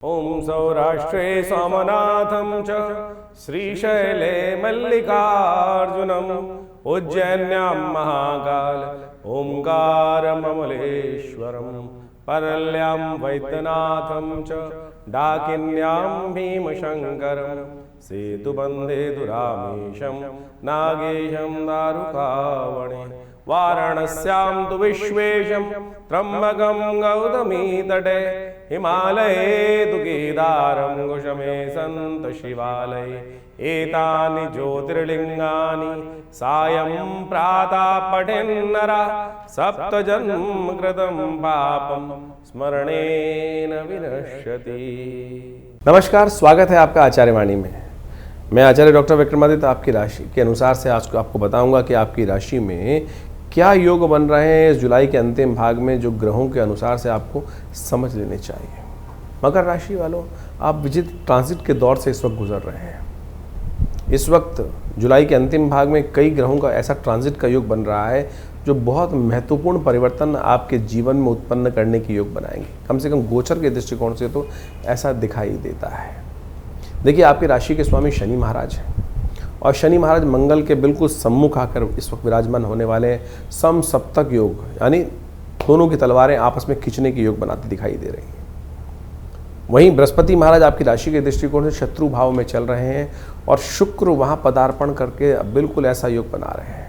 ओम सौराष्ट्रे सोमनाथं च श्रीशैले मल्लिकार्जुनम् उज्जैन्यां महाकाल ओंकारममलेश्वरं परल्यां वैद्यनाथं च डाकिन्यां भीमशङ्करं सेतुबन्धे दुरामेशं नागेशं दारुकावणे वाराणस्यां तु विश्वेशं त्र्यम्बकं गौतमी तटे हिमालये तु केदारं कुशमे सन्त शिवालये एतानि ज्योतिर्लिङ्गानि सायं प्रातः पठेन्नरः सप्तजन्म कृतं पापं स्मरणेन विनश्यति। नमस्कार, स्वागत है आपका आचार्य वाणी में। मैं आचार्य डॉक्टर विक्रमादित्य आपकी राशि के अनुसार से आज आपको बताऊंगा कि आपकी राशि में क्या योग बन रहे हैं इस जुलाई के अंतिम भाग में, जो ग्रहों के अनुसार से आपको समझ लेने चाहिए। मकर राशि वालों, आप विचित्र ट्रांजिट के दौर से इस वक्त गुजर रहे हैं। इस वक्त जुलाई के अंतिम भाग में कई ग्रहों का ऐसा ट्रांजिट का योग बन रहा है जो बहुत महत्वपूर्ण परिवर्तन आपके जीवन में उत्पन्न करने के योग बनाएंगे। कम से कम गोचर के दृष्टिकोण से तो ऐसा दिखाई देता है। देखिए, आपकी राशि के स्वामी शनि महाराज हैं और शनि महाराज मंगल के बिल्कुल सम्मुख आकर इस वक्त विराजमान होने वाले हैं। सम सप्तक योग, यानी दोनों की तलवारें आपस में खींचने के योग बनाते दिखाई दे रही हैं। वहीं बृहस्पति महाराज आपकी राशि के दृष्टिकोण से शत्रु भाव में चल रहे हैं और शुक्र वहां पदार्पण करके बिल्कुल ऐसा योग बना रहे हैं।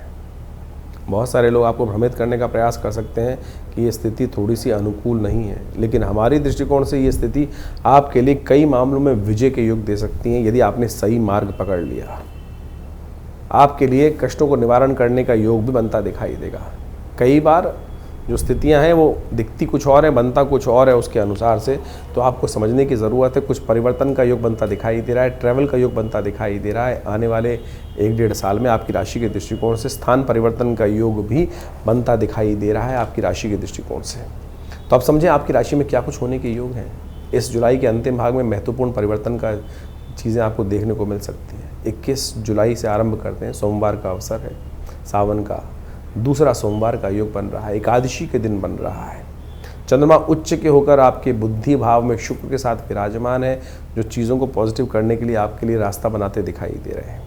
बहुत सारे लोग आपको भ्रमित करने का प्रयास कर सकते हैं कि ये स्थिति थोड़ी सी अनुकूल नहीं है, लेकिन हमारी दृष्टिकोण से ये स्थिति आपके लिए कई मामलों में विजय के योग दे सकती हैं। यदि आपने सही मार्ग पकड़ लिया, आपके लिए कष्टों को निवारण करने का योग भी बनता दिखाई देगा। कई बार जो स्थितियां हैं वो दिखती कुछ और है, बनता कुछ और है उसके अनुसार से, तो आपको समझने की ज़रूरत है। कुछ परिवर्तन का योग बनता दिखाई दे रहा है, ट्रैवल का योग बनता दिखाई दे रहा है। आने वाले 1-1.5 साल में आपकी राशि के दृष्टिकोण से स्थान परिवर्तन का योग भी बनता दिखाई दे रहा है आपकी राशि के दृष्टिकोण से। तो आप समझें आपकी राशि में क्या कुछ होने के योग हैं। इस जुलाई के अंतिम भाग में महत्वपूर्ण परिवर्तन का चीज़ें आपको देखने को मिल सकती हैं। 21 जुलाई से आरंभ करते हैं, सोमवार का अवसर है, सावन का दूसरा सोमवार का योग बन रहा है, एकादशी के दिन बन रहा है। चंद्रमा उच्च के होकर आपके बुद्धि भाव में शुक्र के साथ विराजमान है, जो चीज़ों को पॉजिटिव करने के लिए आपके लिए रास्ता बनाते दिखाई दे रहे हैं।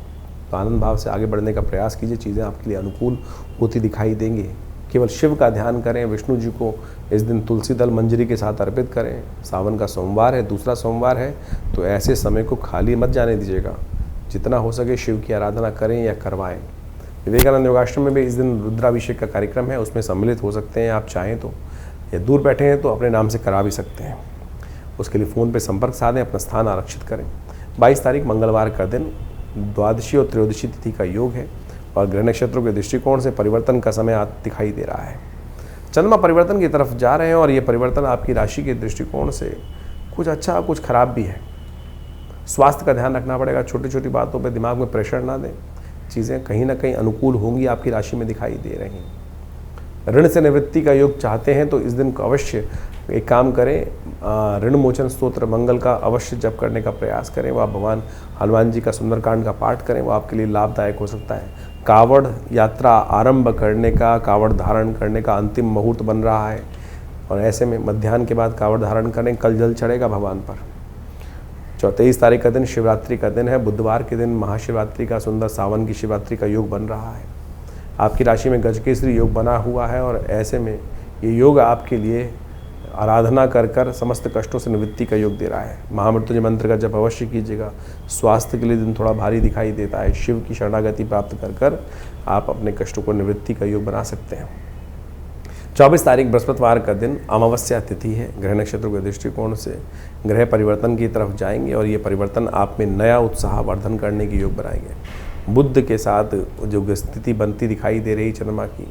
तो आनंद भाव से आगे बढ़ने का प्रयास कीजिए, चीज़ें आपके लिए अनुकूल होती दिखाई देंगी। केवल शिव का ध्यान करें, विष्णु जी को इस दिन तुलसी दल मंजरी के साथ अर्पित करें। सावन का सोमवार है, दूसरा सोमवार है, तो ऐसे समय को खाली मत जाने दीजिएगा। जितना हो सके शिव की आराधना करें या करवाएं। विवेकानंद योगाश्रम में भी इस दिन रुद्राभिषेक का कार्यक्रम है, उसमें सम्मिलित हो सकते हैं आप चाहें तो, या दूर बैठे हैं तो अपने नाम से करा भी सकते हैं। उसके लिए फ़ोन पे संपर्क साधें, अपना स्थान आरक्षित करें। 22 तारीख मंगलवार का दिन द्वादशी और त्रयोदशी तिथि का योग है और ग्रह नक्षत्रों के दृष्टिकोण से परिवर्तन का समय दिखाई दे रहा है। चंद्रमा परिवर्तन की तरफ जा रहे हैं और ये परिवर्तन आपकी राशि के दृष्टिकोण से कुछ अच्छा कुछ खराब भी है। स्वास्थ्य का ध्यान रखना पड़ेगा, छोटी छोटी बातों पर दिमाग में प्रेशर ना दें। चीज़ें कहीं ना कहीं अनुकूल होंगी आपकी राशि में दिखाई दे रही हैं। ऋण से निवृत्ति का योग चाहते हैं तो इस दिन अवश्य एक काम करें, ऋण मोचन स्तोत्र मंगल का अवश्य जप करने का प्रयास करें। वह भगवान हनुमान जी का सुंदरकांड का पाठ करें, वो आपके लिए लाभदायक हो सकता है। कावड़ यात्रा आरंभ करने का, कावड़ धारण करने का अंतिम मुहूर्त बन रहा है और ऐसे में मध्याह्न के बाद कावड़ धारण करें। कल जल चढ़ेगा भगवान पर। 23 तारीख का दिन शिवरात्रि का दिन है, बुधवार के दिन महाशिवरात्रि का सुंदर सावन की शिवरात्रि का योग बन रहा है। आपकी राशि में गजकेसरी योग बना हुआ है और ऐसे में ये योग आपके लिए आराधना कर कर समस्त कष्टों से निवृत्ति का योग दे रहा है। महामृत्युंजय मंत्र का जप अवश्य कीजिएगा। स्वास्थ्य के लिए दिन थोड़ा भारी दिखाई देता है। शिव की शरणागति प्राप्त कर कर आप अपने कष्टों को निवृत्ति का योग बना सकते हैं। 24 तारीख बृहस्पतिवार का दिन अमावस्या तिथि है। ग्रह नक्षत्रों के दृष्टिकोण से ग्रह परिवर्तन की तरफ जाएंगे और ये परिवर्तन आप में नया उत्साह वर्धन करने की योग बनाएंगे। बुध के साथ जो स्थिति बनती दिखाई दे रही चंद्रमा की,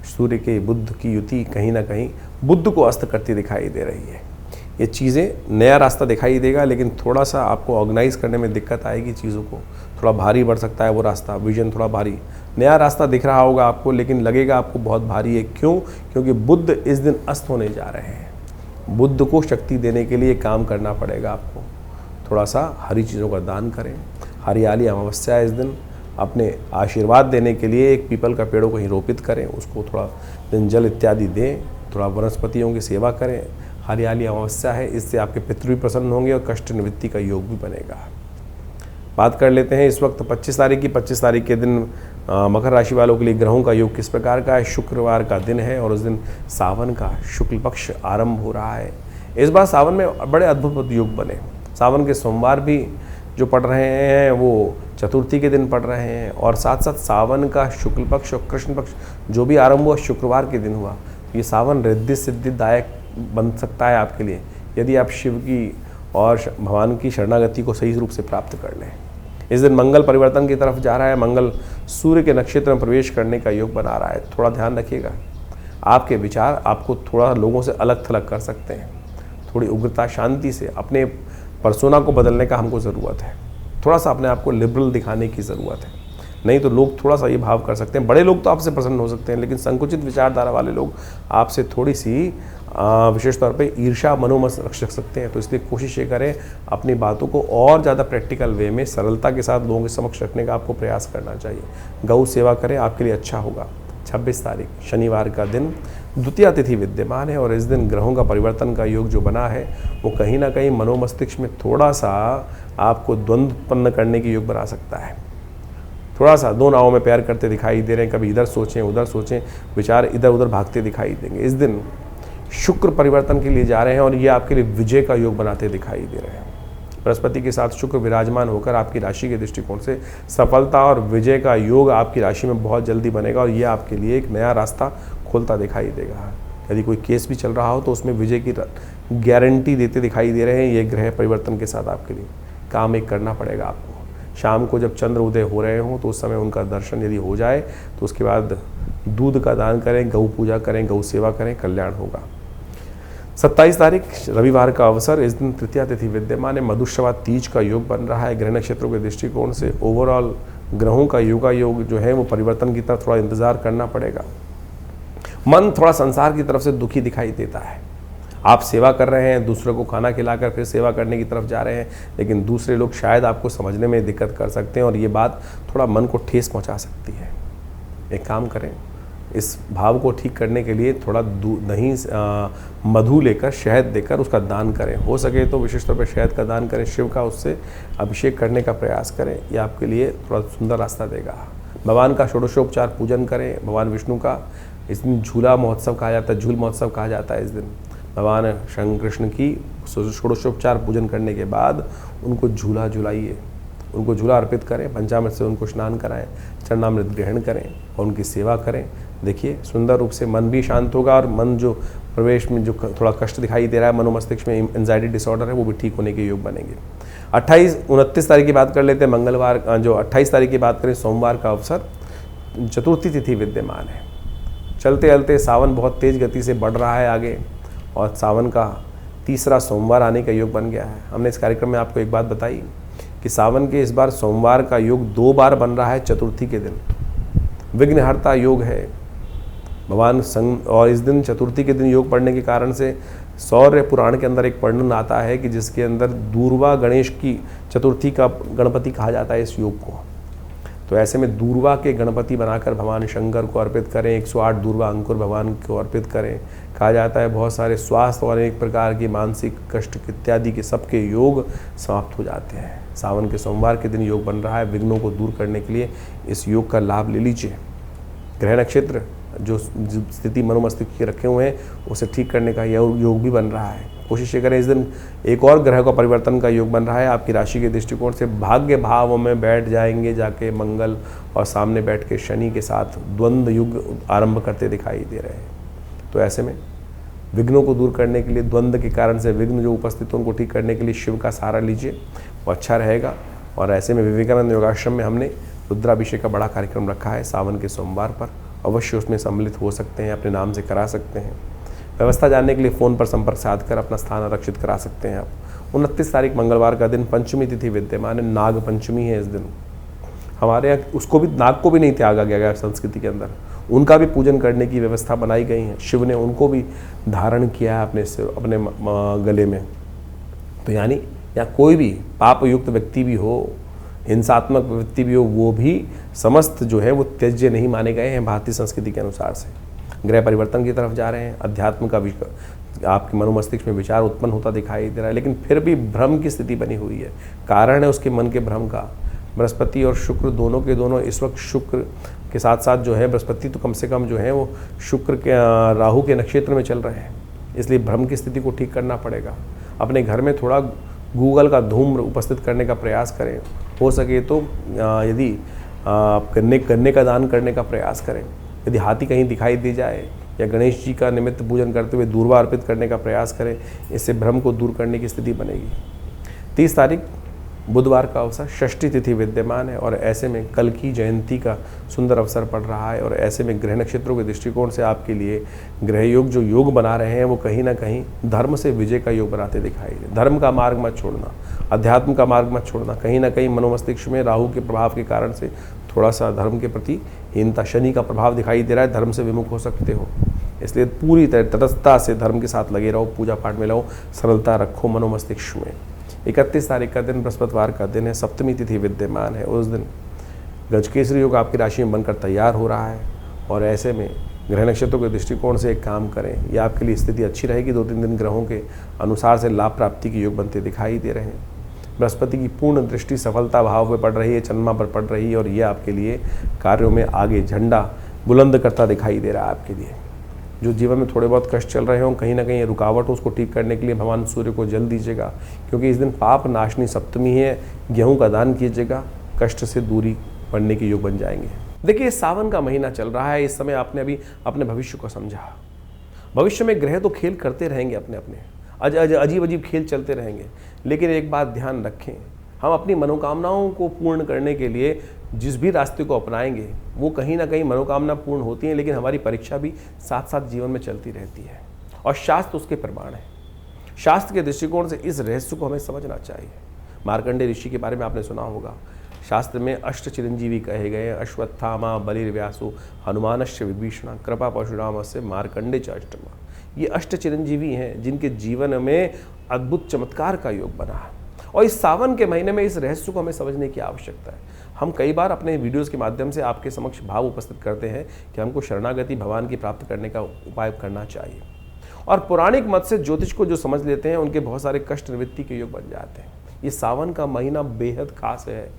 सूर्य के बुध की युति कहीं ना कहीं बुध को अस्त करती दिखाई दे रही है। ये चीज़ें नया रास्ता दिखाई देगा, लेकिन थोड़ा सा आपको ऑर्गेनाइज करने में दिक्कत आएगी। चीज़ों को थोड़ा भारी बढ़ सकता है वो रास्ता, विजन थोड़ा भारी। नया रास्ता दिख रहा होगा आपको, लेकिन लगेगा आपको बहुत भारी है। क्यों? क्योंकि बुध इस दिन अस्त होने जा रहे हैं। बुध को शक्ति देने के लिए काम करना पड़ेगा आपको। थोड़ा सा हरी चीज़ों का दान करें। हरियाली अमावस्या इस दिन अपने आशीर्वाद देने के लिए एक पीपल का पेड़ों कहीं रोपित करें, उसको थोड़ा दिन जल इत्यादि दें। थोड़ा वनस्पतियों की सेवा करें। हरियाली अमावस्या है, इससे आपके पितृ भी प्रसन्न होंगे और कष्ट निवृत्ति का योग भी बनेगा। बात कर लेते हैं इस वक्त 25 तारीख के दिन मकर राशि वालों के लिए ग्रहों का योग किस प्रकार का है। शुक्रवार का दिन है और उस दिन सावन का शुक्ल पक्ष आरंभ हो रहा है। इस बार सावन में बड़े अद्भुत योग बने। सावन के सोमवार भी जो पड़ रहे हैं वो चतुर्थी के दिन पड़ रहे हैं और साथ साथ सावन का शुक्ल पक्ष और कृष्ण पक्ष जो भी आरंभ हुआ शुक्रवार के दिन हुआ। ये सावन रिद्धि सिद्धिदायक बन सकता है आपके लिए यदि आप शिव की और भगवान की शरणागति को सही रूप से प्राप्त कर लें। इस दिन मंगल परिवर्तन की तरफ जा रहा है। मंगल सूर्य के नक्षत्र में प्रवेश करने का योग बना रहा है। थोड़ा ध्यान रखिएगा, आपके विचार आपको थोड़ा लोगों से अलग थलग कर सकते हैं। थोड़ी उग्रता शांति से अपने पर्सोना को बदलने का हमको ज़रूरत है। थोड़ा सा अपने आप को लिबरल दिखाने की ज़रूरत है, नहीं तो लोग थोड़ा सा ये भाव कर सकते हैं। बड़े लोग तो आपसे प्रसन्न हो सकते हैं, लेकिन संकुचित विचारधारा वाले लोग आपसे थोड़ी सी विशेष तौर पे ईर्ष्या मनोमत रख सकते हैं। तो इसलिए कोशिश ये करें अपनी बातों को और ज़्यादा प्रैक्टिकल वे में सरलता के साथ लोगों के समक्ष रखने का आपको प्रयास करना चाहिए। गौ सेवा करें, आपके लिए अच्छा होगा। 26 तारीख शनिवार का दिन द्वितीया तिथि विद्यमान है और इस दिन ग्रहों का परिवर्तन का योग जो बना है वो कहीं ना कहीं मनोमस्तिष्क में थोड़ा सा आपको द्वंद्व उत्पन्न करने की योग बना सकता है। थोड़ा सा दो नावों में पैर करते दिखाई दे रहे हैं, कभी इधर सोचें उधर सोचें, विचार इधर उधर भागते दिखाई देंगे। इस दिन शुक्र परिवर्तन के लिए जा रहे हैं और ये आपके लिए विजय का योग बनाते दिखाई दे रहे हैं। बृहस्पति के साथ शुक्र विराजमान होकर आपकी राशि के दृष्टिकोण से सफलता और विजय का योग आपकी राशि में बहुत जल्दी बनेगा और ये आपके लिए एक नया रास्ता खोलता दिखाई देगा। यदि कोई केस भी चल रहा हो तो उसमें विजय की गारंटी देते दिखाई दे रहे हैं। ये ग्रह परिवर्तन के साथ आपके लिए काम एक करना पड़ेगा आपको। शाम को जब चंद्र उदय हो रहे हों तो उस समय उनका दर्शन यदि हो जाए तो उसके बाद दूध का दान करें, गौ पूजा करें, गौ सेवा करें, कल्याण होगा। 27 तारीख रविवार का अवसर, इस दिन तृतीया तिथि विद्यमान है। मधुश्रवा तीज का योग बन रहा है। ग्रह नक्षत्रों के दृष्टिकोण से ओवरऑल ग्रहों का योग जो है वो परिवर्तन की तरफ थोड़ा इंतजार करना पड़ेगा। मन थोड़ा संसार की तरफ से दुखी दिखाई देता है। आप सेवा कर रहे हैं, दूसरों को खाना खिलाकर फिर सेवा करने की तरफ जा रहे हैं, लेकिन दूसरे लोग शायद आपको समझने में दिक्कत कर सकते हैं और ये बात थोड़ा मन को ठेस पहुंचा सकती है। एक काम करें, इस भाव को ठीक करने के लिए थोड़ा दही मधु लेकर शहद देकर उसका दान करें। हो सके तो विशेष तौर पर शहद का दान करें, शिव का उससे अभिषेक करने का प्रयास करें। यह आपके लिए थोड़ा सुंदर रास्ता देगा। भगवान का षोडशोपचार पूजन करें। भगवान विष्णु का इस दिन झूला महोत्सव कहा जाता है, झूल महोत्सव कहा जाता है। इस दिन भगवान शंकर कृष्ण की षोडशोपचार पूजन करने के बाद उनको झूला झुलाइए, उनको झूला अर्पित करें, पंचामृत से उनको स्नान कराएं, चरणामृत ग्रहण करें और उनकी सेवा करें। देखिए सुंदर रूप से मन भी शांत होगा और मन जो प्रवेश में जो थोड़ा कष्ट दिखाई दे रहा है, मनोमस्तिष्क में एंजाइटी डिसऑर्डर है, वो भी ठीक होने के योग बनेंगे। 29 तारीख की बात कर लेते हैं। मंगलवार जो 28 तारीख की बात करें, सोमवार का अवसर, चतुर्थी तिथि विद्यमान है। चलते चलते सावन बहुत तेज़ गति से बढ़ रहा है आगे और सावन का तीसरा सोमवार आने का योग बन गया है। हमने इस कार्यक्रम में आपको एक बात बताई कि सावन के इस बार सोमवार का योग 2 बार बन रहा है चतुर्थी के दिन। विघ्नहर्ता योग है भगवान संग, और इस दिन चतुर्थी के दिन योग पढ़ने के कारण से सौर्य पुराण के अंदर एक वर्णन आता है कि जिसके अंदर दूर्वा गणेश की चतुर्थी का गणपति कहा जाता है इस योग को। तो ऐसे में दूर्वा के गणपति बनाकर भगवान शंकर को अर्पित करें। 108 दूर्वा अंकुर भगवान को अर्पित करें। कहा जाता है बहुत सारे स्वास्थ्य और एक प्रकार की मानसिक कष्ट इत्यादि के सबके योग समाप्त हो जाते हैं। सावन के सोमवार के दिन योग बन रहा है। विघ्नों को दूर करने के लिए इस योग का लाभ ले लीजिए। ग्रह नक्षत्र जो स्थिति मनोमस्तिष्क के रखे हुए हैं उसे ठीक करने का योग भी बन रहा है। कोशिश ये करें, इस दिन एक और ग्रह का परिवर्तन का योग बन रहा है। आपकी राशि के दृष्टिकोण से भाग्य भाव में बैठ जाएंगे जाके मंगल और सामने बैठ के शनि के साथ द्वंद्व युग आरंभ करते दिखाई दे रहे हैं। तो ऐसे में विघ्नों को दूर करने के लिए, द्वंद्व के कारण से विघ्न जो उपस्थित हैं उनको ठीक करने के लिए शिव का सहारा लीजिए, वो अच्छा रहेगा। और ऐसे में विवेकानंद योगाश्रम में हमने रुद्राभिषेक का बड़ा कार्यक्रम रखा है सावन के सोमवार पर। अवश्य उसमें सम्मिलित हो सकते हैं, अपने नाम से करा सकते हैं। व्यवस्था जानने के लिए फ़ोन पर संपर्क साध कर अपना स्थान आरक्षित करा सकते हैं आप। 29 तारीख मंगलवार का दिन पंचमी तिथि विद्यमान है। नाग पंचमी है इस दिन। हमारे यहाँ उसको भी, नाग को भी नहीं त्यागा गया संस्कृति के अंदर, उनका भी पूजन करने की व्यवस्था बनाई गई है। शिव ने उनको भी धारण किया है अपने गले में। तो यानी या कोई भी पाप युक्त व्यक्ति भी हो, हिंसात्मक व्यक्ति भी हो, वो भी समस्त जो है वो त्याज्य नहीं माने गए हैं भारतीय संस्कृति के अनुसार से। ग्रह परिवर्तन की तरफ जा रहे हैं। अध्यात्म का आपके मनोमस्तिष्क में विचार उत्पन्न होता दिखाई दे रहा है, लेकिन फिर भी भ्रम की स्थिति बनी हुई है। कारण है उसके मन के भ्रम का। बृहस्पति और शुक्र दोनों के दोनों इस वक्त शुक्र के साथ साथ जो है बृहस्पति तो कम से कम जो है वो शुक्र के राहु के नक्षत्र में चल रहे हैं, इसलिए भ्रम की स्थिति को ठीक करना पड़ेगा। अपने घर में थोड़ा गूगल का धूम्र उपस्थित करने का प्रयास करें, हो सके तो यदि गन्ने का दान करने का प्रयास करें। यदि हाथी कहीं दिखाई दे जाए या गणेश जी का निमित्त पूजन करते हुए दूर्वा अर्पित करने का प्रयास करें, इससे भ्रम को दूर करने की स्थिति बनेगी। 30 तारीख बुधवार का अवसर, षष्ठी तिथि विद्यमान है और ऐसे में कल की जयंती का सुंदर अवसर पड़ रहा है और ऐसे में ग्रह नक्षत्रों के दृष्टिकोण से आपके लिए ग्रह योग जो योग बना रहे हैं वो कहीं ना कहीं धर्म से विजय का योग बनाते दिखाई दे। धर्म का मार्ग मत छोड़ना, अध्यात्म का मार्ग मत छोड़ना। कहीं ना कहीं मनोमस्तिष्क में राहु के प्रभाव के कारण से थोड़ा सा धर्म के प्रति हीनता, शनि का प्रभाव दिखाई दे रहा है, धर्म से विमुख हो सकते हो। इसलिए पूरी तरह तटस्थता से धर्म के साथ लगे रहो, पूजा पाठ में रहो, सरलता रखो मनोमस्तिष्क में। 31 तारीख का दिन बृहस्पतिवार का दिन है, सप्तमी तिथि विद्यमान है। उस दिन गजकेसरी योग आपकी राशि में बनकर तैयार हो रहा है और ऐसे में ग्रह नक्षत्रों के दृष्टिकोण से एक काम करें, यह आपके लिए स्थिति अच्छी रहेगी। 2-3 दिन ग्रहों के अनुसार से लाभ प्राप्ति के योग बनते दिखाई दे रहे हैं। बृहस्पति की पूर्ण दृष्टि सफलता भाव में पड़ रही है, चंद्रमा पर पड़ रही है और ये आपके लिए कार्यों में आगे झंडा बुलंद करता दिखाई दे रहा है। आपके लिए जो जीवन में थोड़े बहुत कष्ट चल रहे हों, कहीं ना कहीं रुकावट हो, उसको ठीक करने के लिए भगवान सूर्य को जल दीजिएगा, क्योंकि इस दिन पाप नाशनी सप्तमी है। गेहूं का दान कीजिएगा, कष्ट से दूरी पड़ने के योग बन जाएंगे। देखिए, सावन का महीना चल रहा है, इस समय आपने अभी अपने भविष्य को समझा। भविष्य में ग्रह तो खेल करते रहेंगे, अपने अपने अजीब अजीब खेल चलते रहेंगे, लेकिन एक बात ध्यान रखें, हम अपनी मनोकामनाओं को पूर्ण करने के लिए जिस भी रास्ते को अपनाएंगे वो कहीं ना कहीं मनोकामना पूर्ण होती है, लेकिन हमारी परीक्षा भी साथ साथ जीवन में चलती रहती है और शास्त्र उसके प्रमाण है। शास्त्र के दृष्टिकोण से इस रहस्य को हमें समझना चाहिए। मार्कंडेय ऋषि के बारे में आपने सुना होगा। शास्त्र में अष्ट चिरंजीवी कहे गए, अश्वत्थामा, बलिर्व्यासु, हनुमानश्च विभीषण, कृपा परशुरामस्य, मार्कंडेय च अष्टमा। ये अष्ट चिरंजीवी हैं जिनके जीवन में अद्भुत चमत्कार का योग बना है और इस सावन के महीने में इस रहस्य को हमें समझने की आवश्यकता है। हम कई बार अपने वीडियोस के माध्यम से आपके समक्ष भाव उपस्थित करते हैं कि हमको शरणागति भगवान की प्राप्त करने का उपाय करना चाहिए और पौराणिक मत से ज्योतिष को जो समझ लेते हैं उनके बहुत सारे कष्ट निवृत्ति के योग बन जाते हैं। ये सावन का महीना बेहद खास है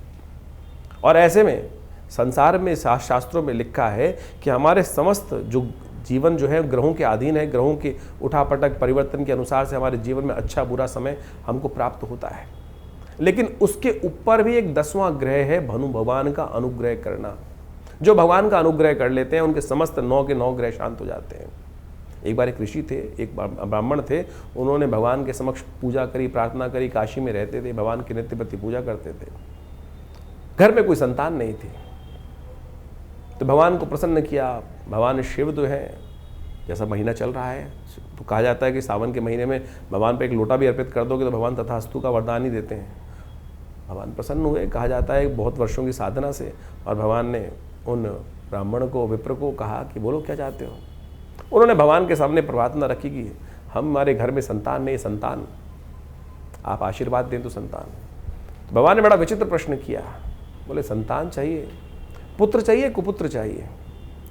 और ऐसे में संसार में शास्त्रों में लिखा है कि हमारे समस्त जो जीवन जो है ग्रहों के अधीन है, ग्रहों के उठापटक परिवर्तन के अनुसार से हमारे जीवन में अच्छा बुरा समय हमको प्राप्त होता है, लेकिन उसके ऊपर भी एक 10वां ग्रह है भनु, भगवान का अनुग्रह करना। जो भगवान का अनुग्रह कर लेते हैं उनके समस्त 9 के 9 ग्रह शांत हो जाते हैं। एक बार एक ऋषि थे, एक ब्राह्मण थे, उन्होंने भगवान के समक्ष पूजा करी, प्रार्थना करी, काशी में रहते थे, भगवान की नित्य प्रति पूजा करते थे। घर में कोई संतान नहीं थी, तो भगवान को प्रसन्न किया। भगवान शिव तो है, जैसा महीना चल रहा है तो कहा जाता है कि सावन के महीने में भगवान पे एक लोटा भी अर्पित कर दोगे तो भगवान तथास्तु का वरदान ही देते हैं। भगवान प्रसन्न हुए, कहा जाता है बहुत वर्षों की साधना से, और भगवान ने उन ब्राह्मण को, विप्र को कहा कि बोलो क्या चाहते हो। उन्होंने भगवान के सामने प्रार्थना रखी कि हमारे घर में संतान नहीं, संतान आप आशीर्वाद दें तो संतान। तो भगवान ने बड़ा विचित्र प्रश्न किया, बोले संतान चाहिए, पुत्र चाहिए, कुपुत्र चाहिए।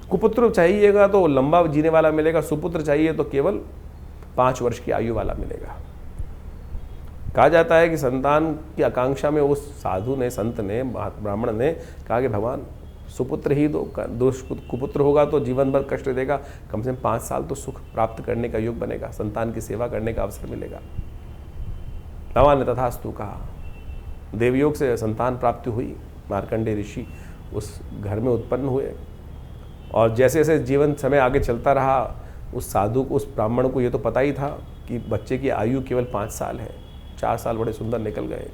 कुपुत्र चाहिएगा तो लंबा जीने वाला मिलेगा, सुपुत्र चाहिए तो केवल 5 वर्ष की आयु वाला मिलेगा। कहा जाता है कि संतान की आकांक्षा में उस साधु ने, संत ने, ब्राह्मण ने कहा कि भगवान सुपुत्र ही दो, कुपुत्र होगा तो जीवन भर कष्ट देगा, कम से कम 5 साल तो सुख प्राप्त करने का योग बनेगा, संतान की सेवा करने का अवसर मिलेगा। भगवान ने तथास्तु कहा। देवयोग से संतान प्राप्ति हुई, मार्कंडेय ऋषि उस घर में उत्पन्न हुए और जैसे जैसे जीवन समय आगे चलता रहा, उस साधु को, उस ब्राह्मण को ये तो पता ही था कि बच्चे की आयु केवल 5 साल है। 4 साल बड़े सुंदर निकल गए,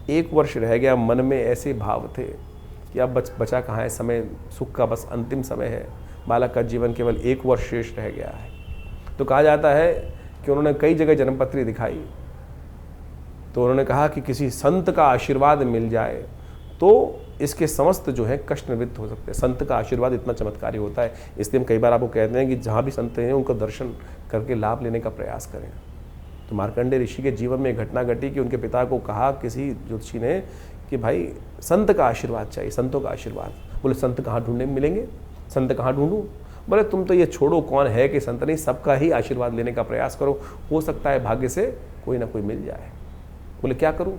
1 वर्ष रह गया। मन में ऐसे भाव थे कि अब बचा कहाँ है समय, सुख का बस अंतिम समय है, बालक का जीवन केवल 1 वर्ष शेष रह गया है। तो कहा जाता है कि उन्होंने कई जगह जन्मपत्री दिखाई, तो उन्होंने कहा कि किसी संत का आशीर्वाद मिल जाए तो इसके समस्त जो है कष्ट निवृत्त हो सकते हैं। संत का आशीर्वाद इतना चमत्कारी होता है, इसलिए हम कई बार आपको कहते हैं कि जहाँ भी संत हैं उनको दर्शन करके लाभ लेने का प्रयास करें। तो मार्कंडेय ऋषि के जीवन में एक घटना घटी कि उनके पिता को कहा किसी ज्योतिषी ने कि भाई संत का आशीर्वाद चाहिए, संतों का आशीर्वाद। बोले संत कहाँ ढूंढने मिलेंगे, संत कहाँ ढूंढूं। बोले तुम तो ये छोड़ो, कौन है कि संत नहीं, सबका ही आशीर्वाद लेने का प्रयास करो, हो सकता है भाग्य से कोई ना कोई मिल जाए। बोले क्या करूं?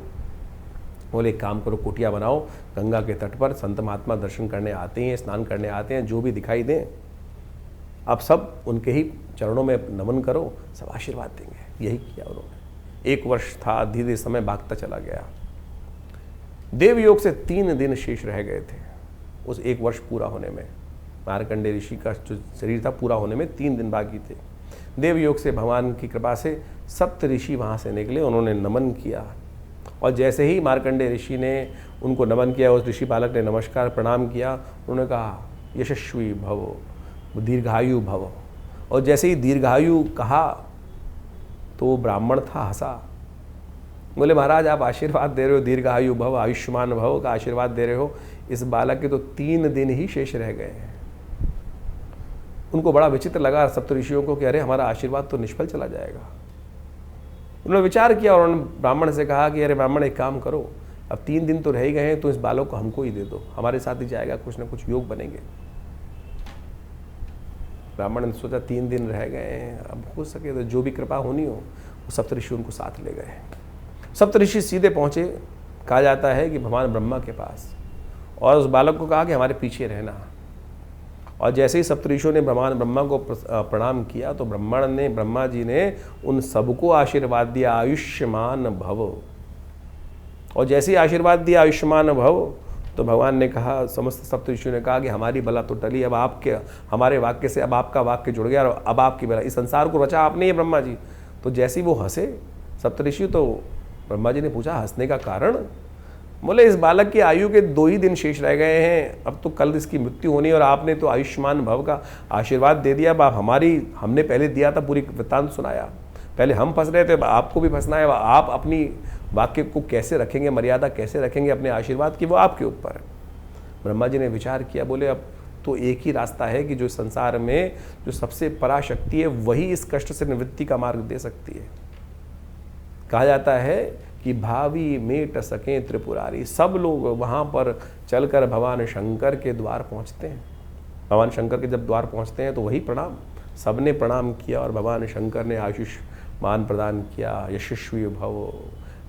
बोले एक काम करो, कुटिया बनाओ, गंगा के तट पर संत महात्मा दर्शन करने आते हैं, स्नान करने आते हैं, जो भी दिखाई दें अब सब उनके ही चरणों में नमन करो, सब आशीर्वाद देंगे। यही किया उन्होंने। 1 वर्ष था, धीरे धीरे समय भागता चला गया। देवयोग से 3 दिन शेष रह गए थे उस 1 वर्ष पूरा होने में। मार्कंडेय ऋषि का जो शरीर था पूरा होने में 3 दिन बाकी थे। देवयोग से भगवान की कृपा से 7 ऋषि वहाँ से निकले, उन्होंने नमन किया। और जैसे ही मार्कंडेय ऋषि ने उनको नमन किया, उस ऋषि बालक ने नमस्कार प्रणाम किया, उन्होंने कहा यशस्वी भव, दीर्घायु भव। और जैसे ही दीर्घायु कहा तो वो ब्राह्मण था, हंसा। बोले महाराज आप आशीर्वाद दे रहे हो, दीर्घायु भव, आयुष्मान भव का आशीर्वाद दे रहे हो, इस बालक के तो 3 दिन ही शेष रह गए हैं। उनको बड़ा विचित्र लगा सप्तऋषियों को कि अरे हमारा आशीर्वाद तो निष्फल चला जाएगा। उन्होंने विचार किया और उन्होंने ब्राह्मण से कहा कि अरे ब्राह्मण एक काम करो, अब 3 दिन तो रह ही गए हैं, तो इस बालक को हमको ही दे दो, हमारे साथ ही जाएगा, कुछ ना कुछ योग बनेंगे। ब्राह्मण ने सोचा 3 दिन रह गए हैं, अब हो सके तो जो भी कृपा होनी हो, वो सप्तऋषि उनको साथ ले गए। सप्तऋषि सीधे पहुँचे, कहा जाता है कि भगवान ब्रह्मा के पास, और उस बालक को कहा कि हमारे पीछे रहना। और जैसे ही सप्तऋषियों ने भगवान ब्रह्मा को प्रणाम किया तो ब्रह्मा जी ने उन सबको आशीर्वाद दिया आयुष्मान भव। और जैसे ही आशीर्वाद दिया आयुष्मान भव तो भगवान ने कहा, समस्त सप्तऋषियों ने कहा कि हमारी बला तो टली, अब आपके हमारे वाक्य से अब आपका वाक्य जुड़ गया और अब आपकी बला, इस संसार को रचा आपने ही ब्रह्मा जी। तो जैसे ही वो हंसे सप्तऋषि, तो ब्रह्मा जी ने पूछा हंसने का कारण? बोले इस बालक की आयु के 2 ही दिन शेष रह गए हैं, अब तो कल इसकी मृत्यु होनी, और आपने तो आयुष्मान भव का आशीर्वाद दे दिया। अब आप हमने पहले दिया था, पूरी वृत्तांत सुनाया, पहले हम फंस रहे थे, आपको भी फंसना है। आप अपनी वाक्य को कैसे रखेंगे, मर्यादा कैसे रखेंगे अपने आशीर्वाद की, वो आपके ऊपर है। ब्रह्मा जी ने विचार किया, बोले अब तो एक ही रास्ता है कि जो संसार में जो सबसे पराशक्ति है वही इस कष्ट से निवृत्ति का मार्ग दे सकती है। कहा जाता है कि भावी मेट सकें त्रिपुरारी, सब लोग वहाँ पर चलकर भगवान शंकर के द्वार पहुँचते हैं। भगवान शंकर के जब द्वार पहुँचते हैं तो वही प्रणाम, सबने प्रणाम किया और भगवान शंकर ने आयुष्मान प्रदान किया, यशस्वी भव,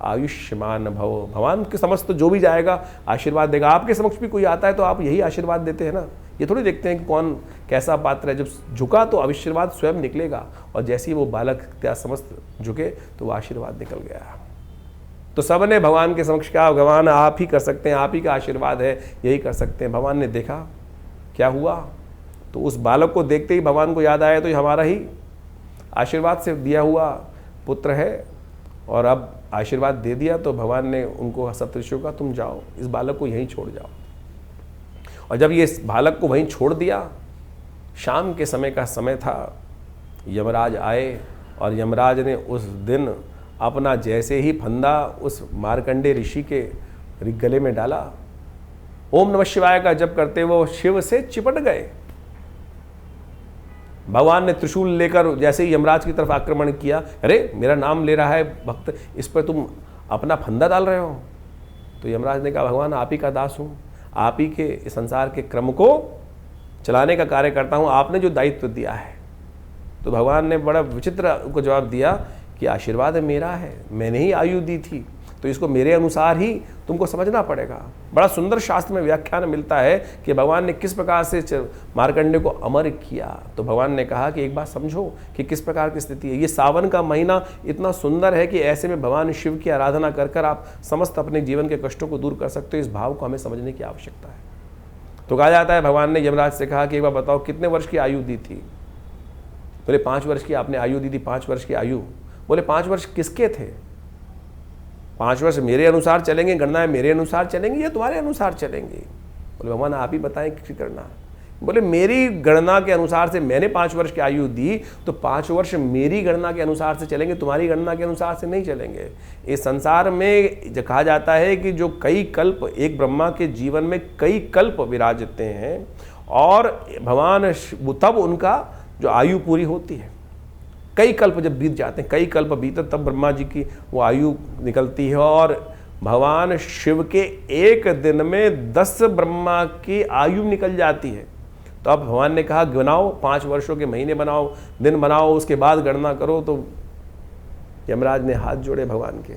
आयुष्मान भव। भगवान के समस्त जो भी जाएगा आशीर्वाद देगा। आपके समक्ष भी कोई आता है तो आप यही आशीर्वाद देते हैं ना, ये थोड़ी देखते हैं कि कौन कैसा पात्र है। जब झुका तो आशीर्वाद स्वयं निकलेगा, और जैसे ही वो बालक त्या समस्त झुके तो वो आशीर्वाद निकल गया। तो सबने भगवान के समक्ष कहा, भगवान आप ही कर सकते हैं, आप ही का आशीर्वाद है, यही कर सकते हैं। भगवान ने देखा क्या हुआ, तो उस बालक को देखते ही भगवान को याद आया तो ये हमारा ही आशीर्वाद से दिया हुआ पुत्र है, और अब आशीर्वाद दे दिया। तो भगवान ने उनको सप्तऋषियों का तुम जाओ, इस बालक को यहीं छोड़ जाओ। और जब ये इस बालक को वहीं छोड़ दिया, शाम के समय का समय था, यमराज आए और यमराज ने उस दिन अपना जैसे ही फंदा उस मार्कंडेय ऋषि के गले में डाला, ओम नमः शिवाय का जप करते वो शिव से चिपट गए। भगवान ने त्रिशूल लेकर जैसे ही यमराज की तरफ आक्रमण किया, अरे मेरा नाम ले रहा है भक्त, इस पर तुम अपना फंदा डाल रहे हो। तो यमराज ने कहा, भगवान आप ही का दास हूँ, आप ही के संसार के क्रम को चलाने का कार्य करता हूँ, आपने जो दायित्व दिया है। तो भगवान ने बड़ा विचित्र उनको जवाब दिया कि आशीर्वाद मेरा है, मैंने ही आयु दी थी, तो इसको मेरे अनुसार ही तुमको समझना पड़ेगा। बड़ा सुंदर शास्त्र में व्याख्यान मिलता है कि भगवान ने किस प्रकार से मार्कंडेय को अमर किया। तो भगवान ने कहा कि एक बात समझो कि किस प्रकार की स्थिति है। ये सावन का महीना इतना सुंदर है कि ऐसे में भगवान शिव की आराधना कर कर आप समस्त अपने जीवन के कष्टों को दूर कर सकते हो। इस भाव को हमें समझने की आवश्यकता है। तो कहा जाता है भगवान ने यमराज से कहा कि एक बार बताओ कितने वर्ष की आयु दी थी। बोले 5 वर्ष की आपने आयु दी थी। 5 वर्ष की आयु। बोले 5 वर्ष किसके थे? 5 वर्ष मेरे अनुसार चलेंगे, गणनाएं मेरे अनुसार चलेंगी या तुम्हारे अनुसार चलेंगी? बोले भगवान आप ही बताएं किसी गणना। बोले मेरी गणना के अनुसार से मैंने 5 वर्ष की आयु दी, तो 5 वर्ष मेरी गणना के अनुसार से चलेंगे, तुम्हारी गणना के अनुसार से नहीं चलेंगे। इस संसार में कहा जाता है कि जो कई कल्प, एक ब्रह्मा के जीवन में कई कल्प विराजते हैं, और भगवान तब उनका जो आयु पूरी होती है। कई कल्प जब बीत जाते हैं, कई कल्प बीते, तब ब्रह्मा जी की वो आयु निकलती है। और भगवान शिव के एक दिन में 10 ब्रह्मा की आयु निकल जाती है। तो अब भगवान ने कहा गिनाओ, 5 वर्षों के महीने बनाओ, दिन बनाओ, उसके बाद गणना करो। तो यमराज ने हाथ जोड़े भगवान के।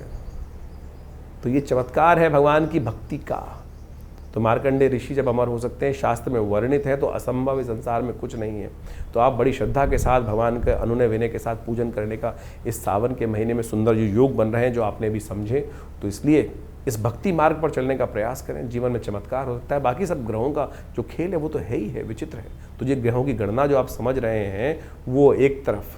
तो ये चमत्कार है भगवान की भक्ति का। तो मार्कंडेय ऋषि जब अमर हो सकते हैं, शास्त्र में वर्णित है, तो असंभव इस संसार में कुछ नहीं है। तो आप बड़ी श्रद्धा के साथ भगवान के अनुनय विनय के साथ पूजन करने का इस सावन के महीने में सुंदर जो योग बन रहे हैं, जो आपने भी समझे, तो इसलिए इस भक्ति मार्ग पर चलने का प्रयास करें। जीवन में चमत्कार हो सकता है। बाकी सब ग्रहों का जो खेल है वो तो है ही है, विचित्र है। तो ये ग्रहों की गणना जो आप समझ रहे हैं, वो एक तरफ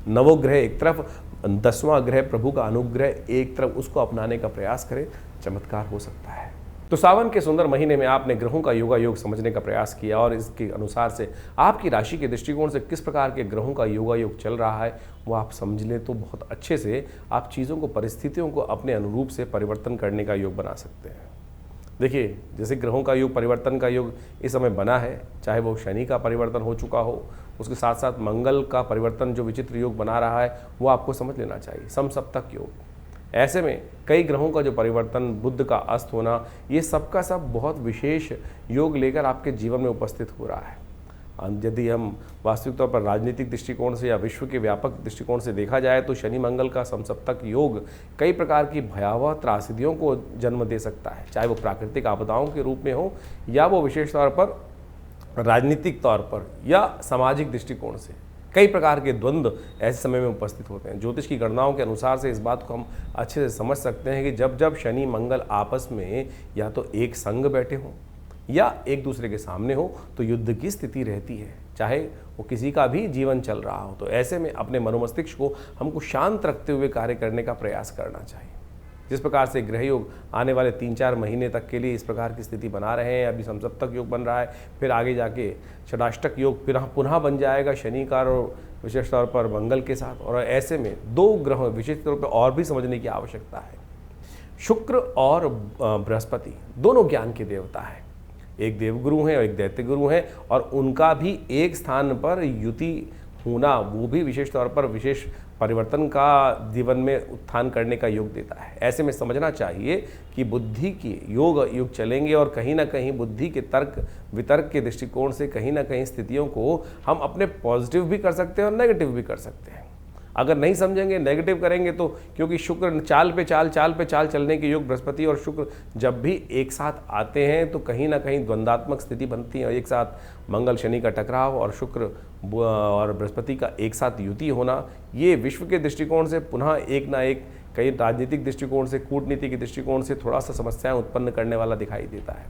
नवोग्रह, एक तरफ 10वां ग्रह प्रभु का अनुग्रह, एक तरफ उसको अपनाने का प्रयास करें, चमत्कार हो सकता है। तो सावन के सुंदर महीने में आपने ग्रहों का योगा योग समझने का प्रयास किया और इसके अनुसार से आपकी राशि के दृष्टिकोण से किस प्रकार के ग्रहों का योगा योग चल रहा है वो आप समझ लें, तो बहुत अच्छे से आप चीज़ों को, परिस्थितियों को अपने अनुरूप से परिवर्तन करने का योग बना सकते हैं। देखिए, जैसे ग्रहों का योग, परिवर्तन का योग इस समय बना है, चाहे वो शनि का परिवर्तन हो चुका हो, उसके साथ साथ मंगल का परिवर्तन जो विचित्र योग बना रहा है वो आपको समझ लेना चाहिए, समसप्तक योग। ऐसे में कई ग्रहों का जो परिवर्तन, बुध का अस्त होना, ये सबका सब बहुत विशेष योग लेकर आपके जीवन में उपस्थित हो रहा है। यदि हम वास्तविक तौर पर राजनीतिक दृष्टिकोण से या विश्व के व्यापक दृष्टिकोण से देखा जाए तो शनि मंगल का समसप्तक योग कई प्रकार की भयावह त्रासदियों को जन्म दे सकता है, चाहे वो प्राकृतिक आपदाओं के रूप में हो या वो विशेष तौर पर राजनीतिक तौर पर या सामाजिक दृष्टिकोण से। कई प्रकार के द्वंद्व ऐसे समय में उपस्थित होते हैं। ज्योतिष की गणनाओं के अनुसार से इस बात को हम अच्छे से समझ सकते हैं कि जब जब शनि मंगल आपस में या तो एक संग बैठे हों या एक दूसरे के सामने हो तो युद्ध की स्थिति रहती है, चाहे वो किसी का भी जीवन चल रहा हो। तो ऐसे में अपने मनोमस्तिष्क को हमको शांत रखते हुए कार्य करने का प्रयास करना चाहिए। जिस प्रकार से ग्रह योग आने वाले 3-4 महीने तक के लिए इस प्रकार की स्थिति बना रहे हैं, अभी समसप्तक योग बन रहा है, फिर आगे जाके षडाष्टक योग फिर पुनः बन जाएगा शनि का और विशेष तौर पर मंगल के साथ। और ऐसे में 2 ग्रह विशेष तौर पर और भी समझने की आवश्यकता है। शुक्र और बृहस्पति दोनों ज्ञान के देवता हैं, एक देवगुरु हैं और एक दैत्य गुरु हैं, और उनका भी एक स्थान पर युति होना वो भी विशेष तौर पर विशेष परिवर्तन का जीवन में उत्थान करने का योग देता है। ऐसे में समझना चाहिए कि बुद्धि की युग चलेंगे और कहीं ना कहीं बुद्धि के तर्क वितर्क के दृष्टिकोण से कहीं ना कहीं स्थितियों को हम अपने पॉजिटिव भी कर सकते हैं और नेगेटिव भी कर सकते हैं। अगर नहीं समझेंगे, नेगेटिव करेंगे तो, क्योंकि शुक्र चाल पे चाल चलने के योग, बृहस्पति और शुक्र जब भी एक साथ आते हैं तो कहीं ना कहीं द्वंद्वात्मक स्थिति बनती है। एक साथ मंगल शनि का टकराव और शुक्र और बृहस्पति का एक साथ युति होना, ये विश्व के दृष्टिकोण से पुनः एक ना एक, कई राजनीतिक दृष्टिकोण से, कूटनीति के दृष्टिकोण से थोड़ा सा समस्याएं उत्पन्न करने वाला दिखाई देता है।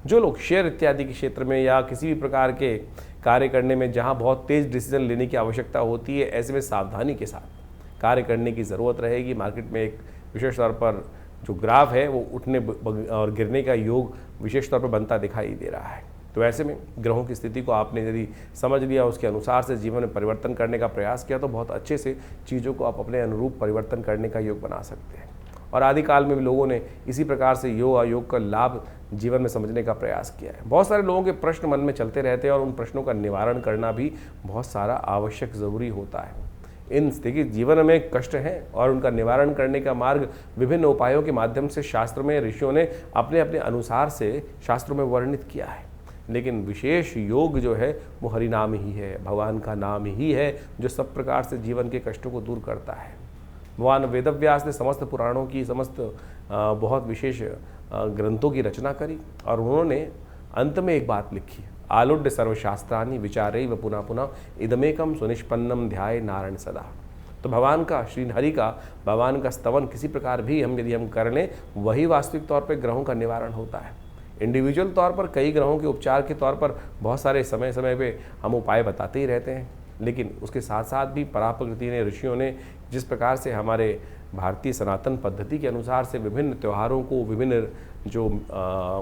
जो लोग शेयर इत्यादि के क्षेत्र में या किसी भी प्रकार के कार्य करने में जहां बहुत तेज डिसीजन लेने की आवश्यकता होती है, ऐसे में सावधानी के साथ कार्य करने की ज़रूरत रहेगी। मार्केट में एक विशेष तौर पर जो ग्राफ है वो उठने और गिरने का योग विशेष तौर पर बनता दिखाई दे रहा है। तो ऐसे में ग्रहों की स्थिति को आपने यदि समझ लिया, उसके अनुसार से जीवन में परिवर्तन करने का प्रयास किया, तो बहुत अच्छे से चीज़ों को आप अपने अनुरूप परिवर्तन करने का योग बना सकते हैं। और आदिकाल में भी लोगों ने इसी प्रकार से योग अयोग का लाभ जीवन में समझने का प्रयास किया है। बहुत सारे लोगों के प्रश्न मन में चलते रहते हैं और उन प्रश्नों का निवारण करना भी बहुत सारा आवश्यक ज़रूरी होता है। इन देखिए, जीवन में कष्ट हैं और उनका निवारण करने का मार्ग विभिन्न उपायों के माध्यम से शास्त्र में ऋषियों ने अपने अपने अनुसार से शास्त्रों में वर्णित किया है। लेकिन विशेष योग जो है वो हरिनाम ही है, भगवान का नाम ही है, जो सब प्रकार से जीवन के कष्टों को दूर करता है। भगवान वेदव्यास ने समस्त पुराणों की, समस्त बहुत विशेष ग्रंथों की रचना करी और उन्होंने अंत में एक बात लिखी, आलुड्य सर्वशास्त्रानि विचारे व पुनः पुनः इदमेकम सुनिष्पन्नम ध्याये नारायण सदा। तो भगवान का, श्री हरि का, भगवान का स्तवन किसी प्रकार भी यदि हम कर लें, वही वास्तविक तौर पर ग्रहों का निवारण होता है। इंडिविजुअल तौर पर कई ग्रहों के उपचार के तौर पर बहुत सारे समय समय पे हम उपाय बताते ही रहते हैं, लेकिन उसके साथ साथ भी पराप्रकृति ने, ऋषियों ने जिस प्रकार से हमारे भारतीय सनातन पद्धति के अनुसार से विभिन्न त्योहारों को, विभिन्न जो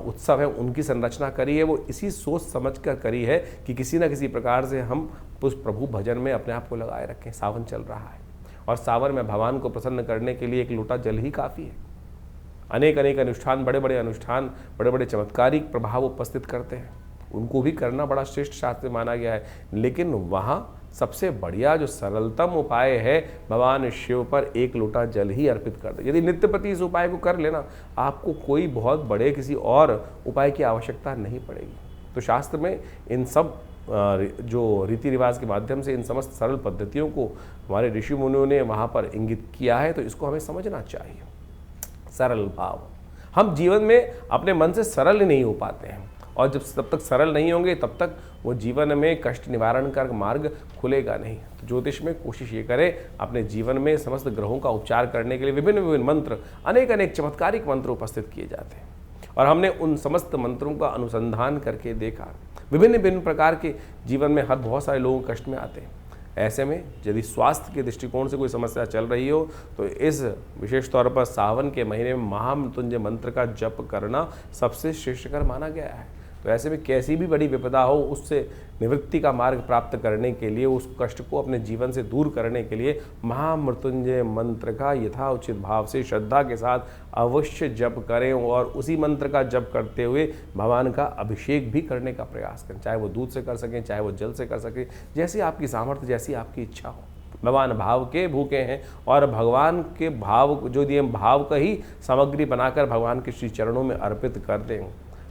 उत्सव हैं उनकी संरचना करी है, वो इसी सोच समझ कर करी है कि किसी न किसी प्रकार से हम उस प्रभु भजन में अपने आप को लगाए रखें। सावन चल रहा है और सावन में भगवान को प्रसन्न करने के लिए एक लोटा जल ही काफ़ी है। अनेक अनेक अनुष्ठान, बड़े बड़े अनुष्ठान, बड़े बड़े चमत्कारिक प्रभाव उपस्थित करते हैं, उनको भी करना बड़ा श्रेष्ठ शास्त्र माना गया है। लेकिन वहाँ सबसे बढ़िया जो सरलतम उपाय है, भगवान शिव पर एक लोटा जल ही अर्पित कर दे। यदि नित्य प्रति इस उपाय को कर लेना, आपको कोई बहुत बड़े किसी और उपाय की आवश्यकता नहीं पड़ेगी। तो शास्त्र में इन सब जो रीति रिवाज के माध्यम से इन समस्त सरल पद्धतियों को हमारे ऋषि मुनियों ने वहाँ पर इंगित किया है, तो इसको हमें समझना चाहिए। सरल भाव, हम जीवन में अपने मन से सरल ही नहीं हो पाते हैं, और तब तक सरल नहीं होंगे तब तक वो जीवन में कष्ट निवारण का मार्ग खुलेगा नहीं। तो ज्योतिष में कोशिश ये करें अपने जीवन में समस्त ग्रहों का उपचार करने के लिए विभिन्न विभिन्न मंत्र, अनेक अनेक चमत्कारिक मंत्र उपस्थित किए जाते हैं, और हमने उन समस्त मंत्रों का अनुसंधान करके देखा। विभिन्न विभिन्न प्रकार के जीवन में हर बहुत सारे लोग कष्ट में आते हैं। ऐसे में यदि स्वास्थ्य के दृष्टिकोण से कोई समस्या चल रही हो तो इस विशेष तौर पर सावन के महीने में महामृत्युंजय मंत्र का जप करना सबसे श्रेष्ठकर माना गया है। तो ऐसे में कैसी भी बड़ी विपदा हो उससे निवृत्ति का मार्ग प्राप्त करने के लिए, उस कष्ट को अपने जीवन से दूर करने के लिए महामृत्युंजय मंत्र का यथाउचित भाव से श्रद्धा के साथ अवश्य जप करें, और उसी मंत्र का जप करते हुए भगवान का अभिषेक भी करने का प्रयास करें। चाहे वो दूध से कर सकें, चाहे वो जल से कर सकें, जैसी आपकी सामर्थ्य, जैसी आपकी इच्छा हो। भगवान भाव के भूखे हैं, और भगवान के भाव जो दिए भाव का ही सामग्री बनाकर भगवान के श्री चरणों में अर्पित कर दें,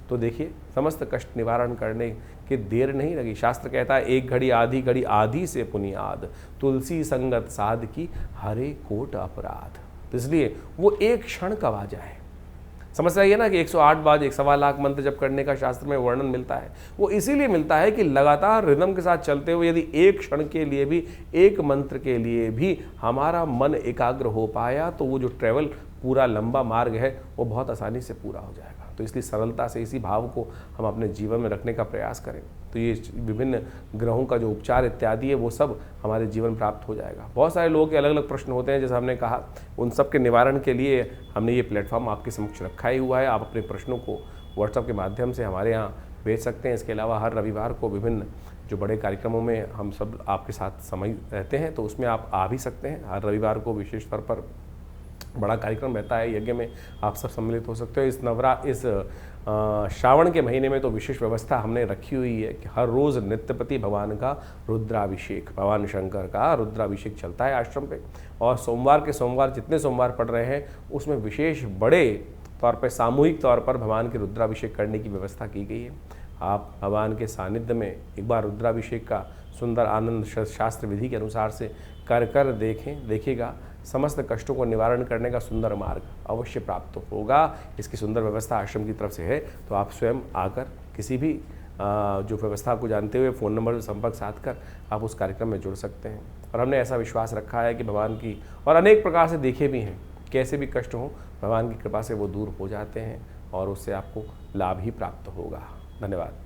तो देखिए समस्त कष्ट निवारण करने की देर नहीं लगी। शास्त्र कहता है एक घड़ी आधी घड़ी आधी से पुनियाद, तुलसी संगत साध की हरे कोट अपराध। तो इसलिए वो एक क्षण कब आ जाए। समस्या ये ना कि 108 बार 1.25 लाख मंत्र जप करने का शास्त्र में वर्णन मिलता है, वो इसीलिए मिलता है कि लगातार रिदम के साथ चलते हुए यदि एक क्षण के लिए भी, एक मंत्र के लिए भी हमारा मन एकाग्र हो पाया तो वो जो ट्रैवल पूरा लंबा मार्ग है वो बहुत आसानी से पूरा हो जाएगा। तो इसलिए सरलता से इसी भाव को हम अपने जीवन में रखने का प्रयास करें, तो ये विभिन्न ग्रहों का जो उपचार इत्यादि है वो सब हमारे जीवन प्राप्त हो जाएगा। बहुत सारे लोगों के अलग अलग प्रश्न होते हैं, जैसे हमने कहा, उन सब के निवारण के लिए हमने ये प्लेटफॉर्म आपके समक्ष रखा ही हुआ है। आप अपने प्रश्नों को व्हाट्सएप के माध्यम से हमारे यहाँ भेज सकते हैं। इसके अलावा हर रविवार को विभिन्न जो बड़े कार्यक्रमों में हम सब आपके साथ समय रहते हैं, तो उसमें आप आ भी सकते हैं। हर रविवार को विशेष तौर पर बड़ा कार्यक्रम रहता है, यज्ञ में आप सब सम्मिलित हो सकते हो। इस श्रावण के महीने में तो विशेष व्यवस्था हमने रखी हुई है कि हर रोज़ नित्यपति भगवान का रुद्राभिषेक, भगवान शंकर का रुद्राभिषेक चलता है आश्रम पे, और सोमवार के सोमवार जितने सोमवार पड़ रहे हैं उसमें विशेष बड़े तौर पर सामूहिक तौर पर भगवान के रुद्राभिषेक करने की व्यवस्था की गई है। आप भगवान के सानिध्य में एक बार रुद्राभिषेक का सुंदर आनंद शास्त्र विधि के अनुसार से कर देखिएगा, समस्त कष्टों को निवारण करने का सुंदर मार्ग अवश्य प्राप्त होगा। इसकी सुंदर व्यवस्था आश्रम की तरफ से है, तो आप स्वयं आकर किसी भी जो व्यवस्था को जानते हुए फ़ोन नंबर से संपर्क साध कर आप उस कार्यक्रम में जुड़ सकते हैं। और हमने ऐसा विश्वास रखा है कि भगवान की, और अनेक प्रकार से देखे भी हैं, कैसे भी कष्ट हों भगवान की कृपा से वो दूर हो जाते हैं और उससे आपको लाभ ही प्राप्त होगा। धन्यवाद।